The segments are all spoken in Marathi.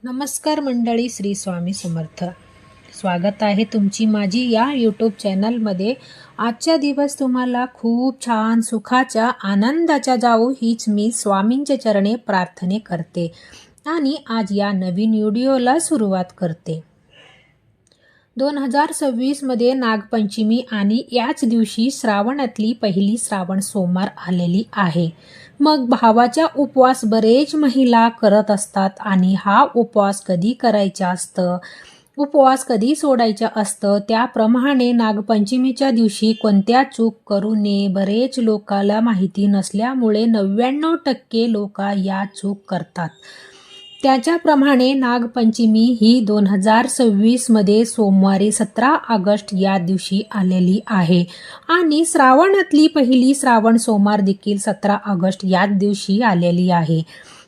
नमस्कार मंडळी, श्री स्वामी समर्थ. स्वागत आहे तुमची माझी या यूट्यूब चॅनलमध्ये. आजचा दिवस तुम्हाला खूप छान सुखाच्या आनंदाच्या जावो हीच मी स्वामींच्या चरणी प्रार्थने करते आणि आज या नवीन व्हिडिओला सुरुवात करते. 2026 मध्ये नागपंचमी आणि याच दिवशी श्रावणातली पहिली श्रावण सोमवार आलेली आहे. मग भावाचा उपवास बरेच महिला करत असतात आणि हा उपवास कधी करायचा असतं, उपवास कधी सोडायचा असतं, त्याप्रमाणे नागपंचमीच्या दिवशी कोणत्या चूक करू नये बरेच लोकांना माहिती नसल्यामुळे 99% लोक या चूक करतात. त्याच्याप्रमाणे नागपंचमी ही 2026 मध्ये सोमवारी 17 ऑगस्ट या दिवशी आलेली आहे आणि श्रावणातली पहिली श्रावण सोमवार देखील 17 ऑगस्ट याच दिवशी आलेली आहे.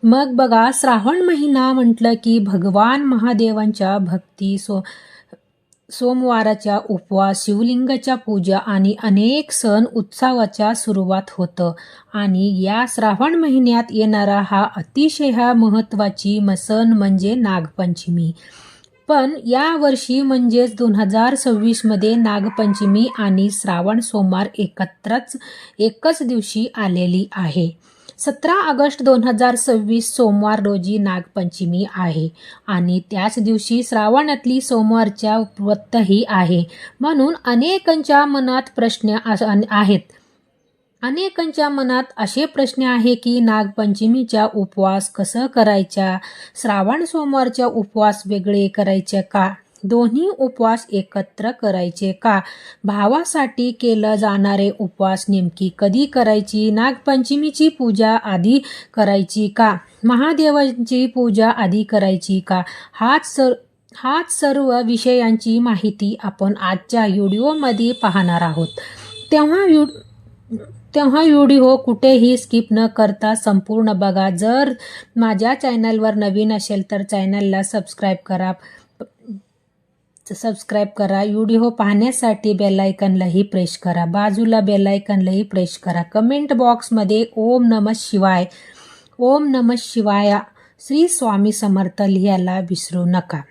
मग बघा, श्रावण महिना म्हटलं की भगवान महादेवांच्या भक्ती, सोमवाराच्या उपवास, शिवलिंगाच्या पूजा आणि अनेक सण उत्सवाच्या सुरुवात होतं आणि या श्रावण महिन्यात येणारा हा अतिशय महत्त्वाची सण म्हणजे नागपंचमी. पण या वर्षी म्हणजेच 2026 मध्ये नागपंचमी आणि श्रावण सोमवार एकच दिवशी आलेली आहे. 17 ऑगस्ट 2026 सोमवार रोजी नागपंचमी आहे आणि त्याच दिवशी श्रावणातली सोमवारच्या व्रतही आहे. म्हणून अनेकांच्या मनात प्रश्न आहेत. अनेकांच्या मनात असे प्रश्न आहे की नागपंचमीचा उपवास कसं करायचा, श्रावण सोमवारचा उपवास वेगळे करायचे का, दोन्ही उपवास एकत्र करायचे का, भावासाठी केलं जाणारे उपवास नेमकी कधी करायची, नागपंचमीची पूजा आधी करायची का, महादेवांची पूजा आधी करायची का, हाच सर्व विषयांची माहिती आपण आजच्या व्हिडिओमध्ये पाहणार आहोत. तेव्हा व्हिडिओ कुठेही स्किप न करता संपूर्ण बघा. जर माझ्या चॅनलवर नवीन असेल तर चॅनलला सबस्क्राईब करा. व्हिडिओ पाहण्यासाठी बेल आयकॉनलाही प्रेस करा. बाजूला बेल आयकॉनलाही प्रेस करा. कमेंट बॉक्समध्ये ओम नमः शिवाय श्री स्वामी समर्थ लिहायला विसरू नका.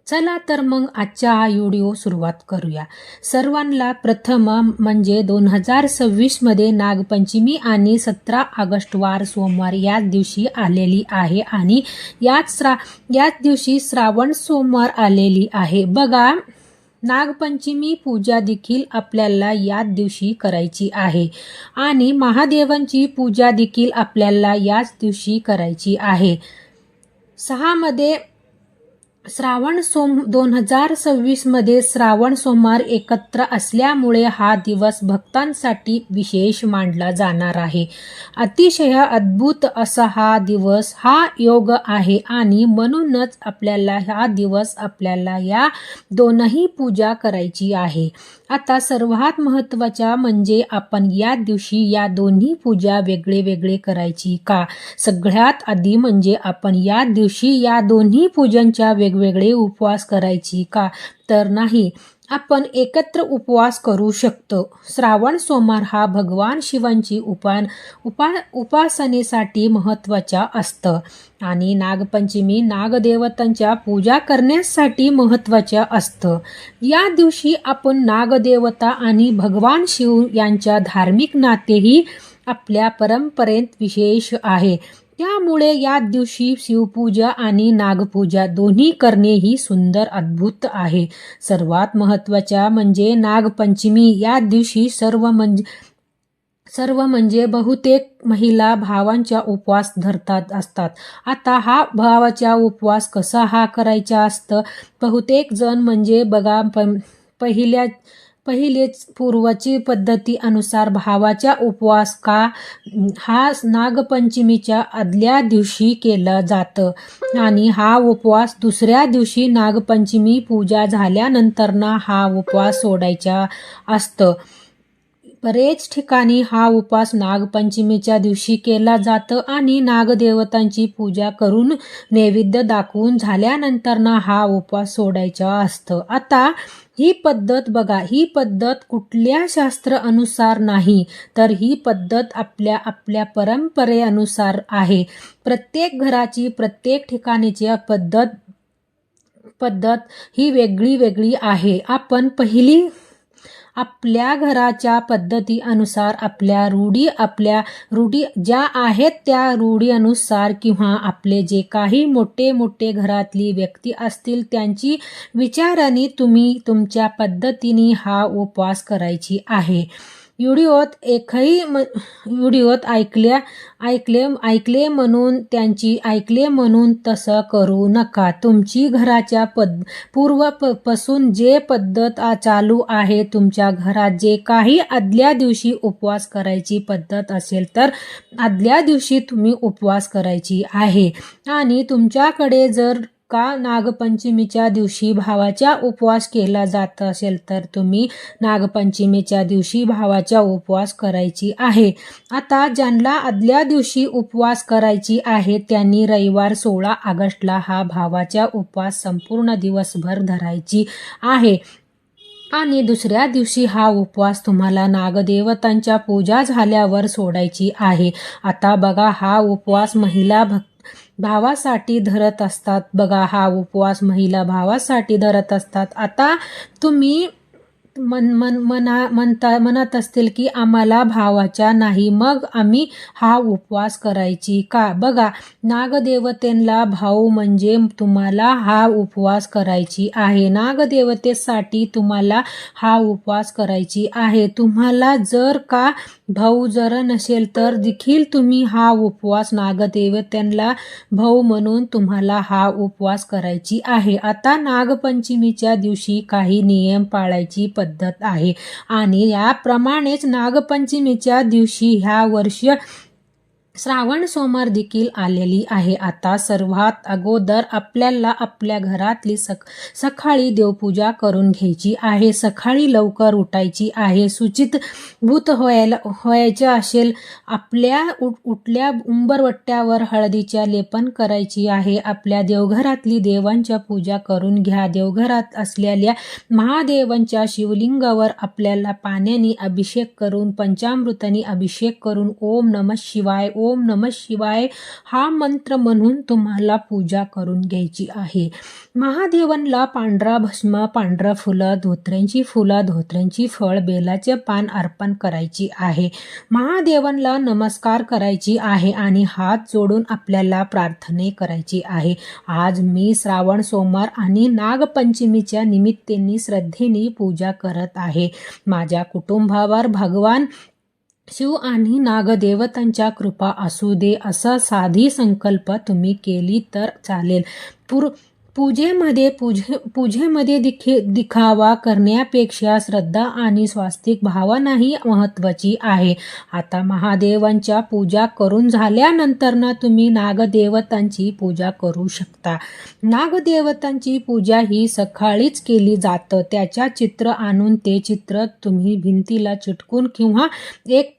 चला तर मग आजचा हा व्हिडिओ सुरुवात करूया. सर्वांना प्रथम म्हणजे 2026 मध्ये नागपंचमी आणि 17 ऑगस्ट वार सोमवार याच दिवशी आलेली आहे आणि याच दिवशी श्रावण सोमवार आलेली आहे. बघा, नागपंचमी पूजा देखील आपल्याला याच दिवशी करायची आहे आणि महादेवांची पूजा देखील आपल्याला याच दिवशी करायची आहे. 6 मध्ये 2026 मध्ये श्रावण सोमवार एकत्र असल्यामुळे हा दिवस भक्तांसाठी विशेष मानला जाणार आहे. अतिशय अद्भुत असा हा दिवस, हा योग आहे आणि म्हणूनच आपल्याला हा दिवस आपल्याला या दोनही पूजा करायची आहे. आता सर्वात महत्त्वाच्या म्हणजे आपण या दिवशी या दोन्ही पूजा वेगळे करायची का. सगळ्यात आधी म्हणजे आपण या दिवशी या दोन्ही पूजांच्या वेगवेगळे उपवास करायची का, तर नाही, आपण एकत्र उपवास करू शकतो. श्रावण सोमवार हा भगवान शिवांची उपासनेसाठी महत्त्वाचा असतं आणि नागपंचमी नागदेवतांच्या पूजा करण्यासाठी महत्त्वाचं असतं. या दिवशी आपण नागदेवता आणि भगवान शिव यांच्या धार्मिक नातेही आपल्या परंपरेत विशेष आहे. त्यामुळे या दिवशी शिवपूजा आणि नागपूजा दोन्ही करणे ही सुंदर अद्भुत आहे. सर्वात महत्त्वाच्या म्हणजे नागपंचमी या दिवशी सर्व म्हणजे बहुतेक महिला भावांचा उपवास धरतात असतात. आता हा भावाचा उपवास कसा हा करायचा असतं, बहुतेक जण म्हणजे बघा पहिलेच पूर्वची पद्धती अनुसार भावाचा उपवास हा नागपंचमीच्या आदल्या दिवशी केला जातं आणि हा उपवास दुसऱ्या दिवशी नागपंचमी पूजा झाल्यानंतर हा उपवास सोडायचा असतं. बरेच ठिकाणी हा उपवास नागपंचमीच्या दिवशी केला जातं आणि नागदेवतांची पूजा करून नैवेद्य दाखवून झाल्यानंतर हा उपवास सोडायचा असतं. आता ही पद्धत बघा, ही पद्धत कुठल्या शास्त्र अनुसार नाही, तर ही पद्धत आपल्या आपल्या परंपरेनुसार आहे. प्रत्येक घराची प्रत्येक ठिकाणीची पद्धत ही वेगळी वेगळी आहे. आपण पहिली आपल्या घराच्या पद्धती अनुसार आपल्या रूढी ज्या आहेत त्या रूढी अनुसार किंवा आपले जे काही मोठे मोठे घरातली व्यक्ती असतील त्यांची विचाराने तुम्ही तुमच्या पद्धतीने हा उपवास करायची आहे. व्हिडिओत ऐकले म्हणून तसं करू नका. तुमची घराच्या पूर्वपासून जे पद्धत चालू आहे, तुमच्या घरात जे काही आदल्या दिवशी उपवास करायची पद्धत असेल तर आदल्या दिवशी तुम्ही उपवास करायची आहे. आणि तुमच्याकडे जर का नागपंचमीच्या दिवशी भावाचा उपवास केला जात असेल तर तुम्ही नागपंचमीच्या दिवशी भावाचा उपवास करायची आहे. आता ज्यांना आदल्या दिवशी उपवास करायची आहे त्यांनी रविवार 16 ऑगस्टला हा भावाचा उपवास संपूर्ण दिवसभर धरायची आहे. आणि दुसऱ्या दिवशी हा उपवास तुम्हाला नागदेवतांच्या पूजा झाल्यावर सोडायची आहे. आता बघा, हा उपवास महिला भावासाठी धरत असतात. बघा, हा उपवास महिला भावासाठी धरत असतात. आता तुम्ही म्हणत असतील की आम्हाला भावाच्या नाही, मग आम्ही हा उपवास करायची का? बघा, नागदेवतेला भाऊ म्हणजे तुम्हाला हा उपवास करायची आहे. नागदेवतेसाठी तुम्हाला हा उपवास करायची आहे. तुम्हाला जर का भाऊ जर नसेल तर देखील तुम्ही हा उपवास नागदेवतेला भाऊ म्हणून तुम्हाला हा उपवास करायची आहे. आता नागपंचमीच्या दिवशी काही नियम पाळायची पद्धत आहे आणि याप्रमाणेच नागपंचमीच्या दिवशी ह्या वर्षी श्रावण सोमवार देखील आलेली आहे. आता सर्वात अगोदर आपल्याला आपल्या घरातली सकाळी देवपूजा करून घ्यायची आहे. सकाळी लवकर उठायची आहे. शुचितभूत व्हायचं असेल, आपल्या उठल्या उंबरवट्यावर हळदीच्या लेपन करायची आहे. आपल्या देवघरातली देवांच्या पूजा करून घ्या. देवघरात असलेल्या महादेवांच्या शिवलिंगावर आपल्याला पाण्याने अभिषेक करून पंचामृताने अभिषेक करून ओम नमः शिवाय हा मंत्र म्हणून तुम्हाला पूजा करून घ्यायची आहे. महादेवांना पांढरा भस्म, पांढरा फुलं, धोत्र्यांची फळ, बेलाचे पान अर्पण करायची आहे. महादेवांना नमस्कार करायची आहे आणि हात जोडून आपल्याला प्रार्थना करायची आहे. आज मी श्रावण सोमवार आणि नागपंचमीच्या निमित्ताने श्रद्धेने पूजा करत आहे. माझ्या कुटुंबावर भगवान शिव आणि नागदेवतांच्या कृपा असू दे, असा साधी संकल्प तुम्ही केली तर चालेल. पूजेमध्ये दिखावा करण्यापेक्षा श्रद्धा आणि स्वास्तिक भावनाही महत्वाची आहे. आता महादेवांच्या पूजा करून झाल्यानंतर तुम्ही नागदेवतांची पूजा करू शकता. नागदेवतांची पूजा ही सकाळीच केली जातं. त्याच्या चित्र आणून ते चित्र तुम्ही भिंतीला चिटकून किंवा एक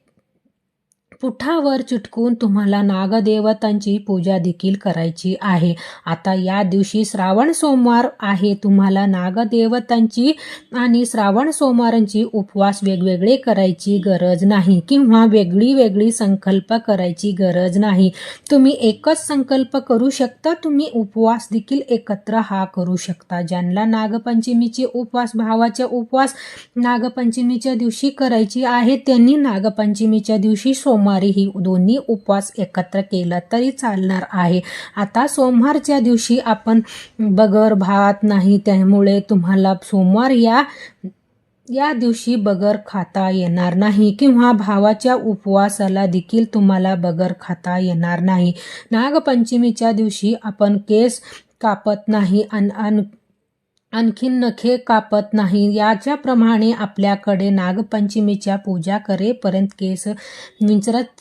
पुठावर चिटकून तुम्हाला नागदेवतांची पूजा देखील करायची आहे. आता या दिवशी श्रावण सोमवार आहे. तुम्हाला नागदेवतांची आणि श्रावण सोमवारांची उपवास वेगवेगळे करायची गरज नाही किंवा वेगळी संकल्प करायची गरज नाही. तुम्ही एकच संकल्प करू शकता. तुम्ही उपवास देखील एकत्र हा करू शकता. ज्यांना नागपंचमीचे उपवास, भावाचा उपवास नागपंचमीच्या दिवशी करायची आहे त्यांनी नागपंचमीच्या दिवशी सोमवारी ही दोन्ही उपवास एकत्र केला तरी चालणार आहे. आता सोमवारच्या दिवशी आपण बगर भात नाही, त्यामुळे तुम्हाला सोमवार या दिवशी बगर खाता येणार नाही किंवा भावाच्या उपवासाला देखील तुम्हाला बगर खाता येणार नाही. नागपंचमीच्या दिवशी आपण केस कापत नाही, आणखीन नखे कापत नाही. याच्याप्रमाणे आपल्याकडे नागपंचमीच्या पूजा करेपर्यंत केस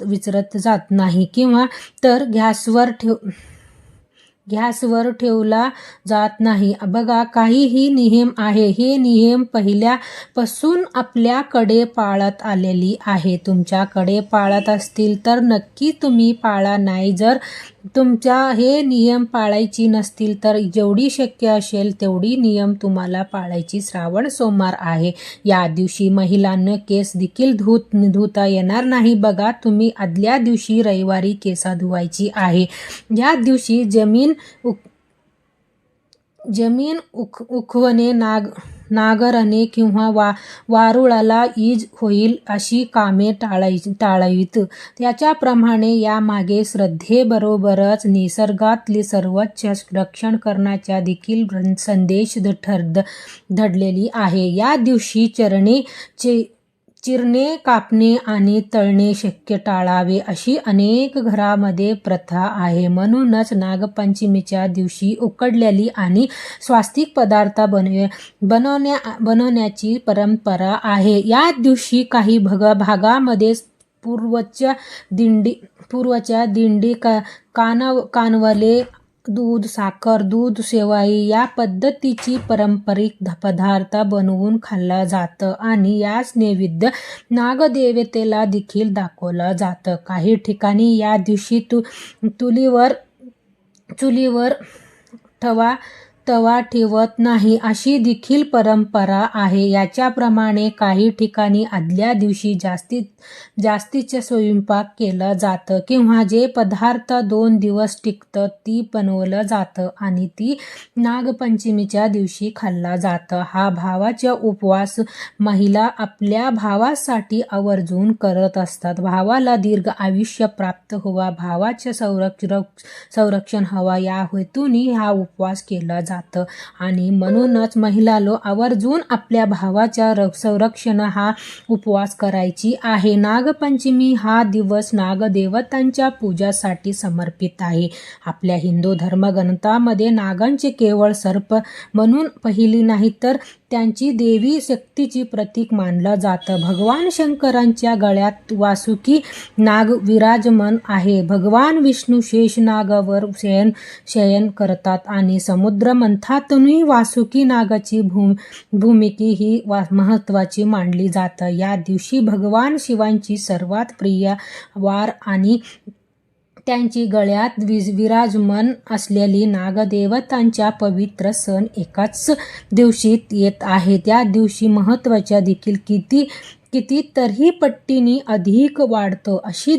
विचरत जात नाही किंवा तर गॅसवर गॅसवर ठेवला जात नाही. बघा, काहीही नियम आहे. हे नियम पहिल्यापासून आपल्याकडे पाळत आलेली आहे. तुमच्याकडे पाळत असतील तर नक्की तुम्ही पाळा. नाही जर तुमच्या हे नियम पाळायची नसतील तर जेवढी शक्य असेल तेवढी नियम तुम्हाला पाळायची. श्रावण सोमवार आहे. या दिवशी महिलांना केस देखील धुता येणार नाही. बघा, तुम्ही आदल्या दिवशी रविवारी केस धुवायची आहे. या दिवशी जमीन उखवणे, नांगरणे किंवा वारुळाला इजा होईल अशी कामे टाळावीत. त्याच्याप्रमाणे यामागे श्रद्धेबरोबरच निसर्गातले सर्वोच्च रक्षण करण्याचा देखील संदेश दडलेली आहे. या दिवशी चिरणे, कापणे आणि तळणे शक्य टाळावे अशी अनेक घरामध्ये प्रथा आहे. म्हणूनच नागपंचमीच्या दिवशी उकडलेली आणि स्वास्तिक पदार्थ बनवण्याची परंपरा आहे. या दिवशी काही भागामध्ये पूर्वच्या दिंडी, कानवले, दूध, साखर, दूध, शेवाई या पद्धतीची पारंपरिक पदार्थ बनवून खाल्ला जातं आणि याच नैवेद्य नागदेवतेला देखील दाखवलं जातं. काही ठिकाणी या दिवशी चुलीवर तवा ठेवत नाही अशी देखील परंपरा आहे. याच्याप्रमाणे काही ठिकाणी आदल्या दिवशी जास्तीचे स्वयंपाक केलं जातं किंवा जे पदार्थ 2 दिवस टिकतं ती बनवलं जातं आणि ती नागपंचमीच्या दिवशी खाल्ला जातं. हा भावाचा उपवास महिला आपल्या भावासाठी आवर्जून करत असतात. भावाला दीर्घ आयुष्य प्राप्त व्हावा, भावाचे संरक्षण हवा या हेतूने हा उपवास केला जातं आणि म्हणूनच महिलांनो आवर्जून आपल्या भावाच्या संरक्षण हा उपवास करायची आहे. नागपंचमी हा दिवस नागदेवतांच्या पूजासाठी समर्पित आहे. आपल्या हिंदू धर्मग्रंथामध्ये नागांचे केवळ सर्प म्हणून पाहिले नाही तर त्यांची देवी शक्तीची प्रतीक मानलं जातं. भगवान शंकरांच्या गळ्यात वासुकी नाग विराजमान आहे. भगवान विष्णू शेषनागावर शयन करतात आणि समुद्र मंथनातूनही वासुकी नागाची भूमिका ही महत्त्वाची मानली जातं. या दिवशी भगवान शिवांची सर्वात प्रिय वार आणि त्यांची गळ्यात विराजमान असलेली नागदेवतांचा पवित्र सण एकाच दिवशी येत आहे. त्या दिवशी महत्त्वाच्या देखील कितीतरी पटीने अधिक वाढतं. अशी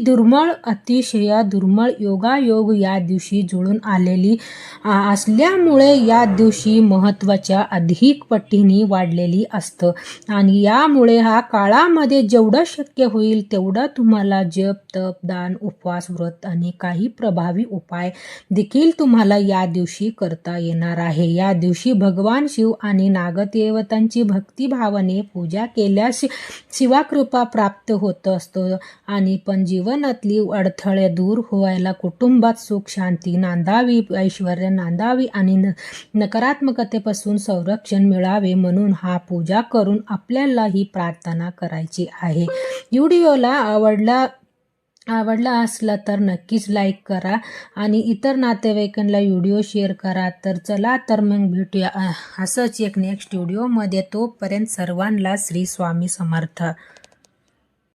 अतिशय दुर्मिळ योगायोग या दिवशी जुळून आलेली असल्यामुळे या दिवशी महत्त्वाच्या अधिक पटीने वाढलेली असतं आणि यामुळे हा काळामध्ये जेवढं शक्य होईल तेवढं तुम्हाला जप, तप, दान, उपवास, व्रत आणि काही प्रभावी उपाय देखील तुम्हाला या दिवशी करता येणार आहे. या दिवशी भगवान शिव आणि नागदेवतांची भक्तिभावाने पूजा केल्यास शिवाकृपा प्राप्त होत असतो आणि पण जीवनातली अडथळे दूर व्हायला, कुटुंबात सुख शांती नांदावी, ऐश्वर्य नांदावी आणि नकारात्मकतेपासून संरक्षण मिळावे म्हणून हा पूजा करून आपल्याला ही प्रार्थना करायची आहे. व्हिडिओला आवडला असला तर नक्कीच लाईक करा आणि इतर नातेवाईकांना व्हिडिओ शेअर करा. तर चला तर मग भेटूया असंच एक नेक्स्ट व्हिडिओमध्ये. तोपर्यंत सर्वांना श्री स्वामी समर्थ.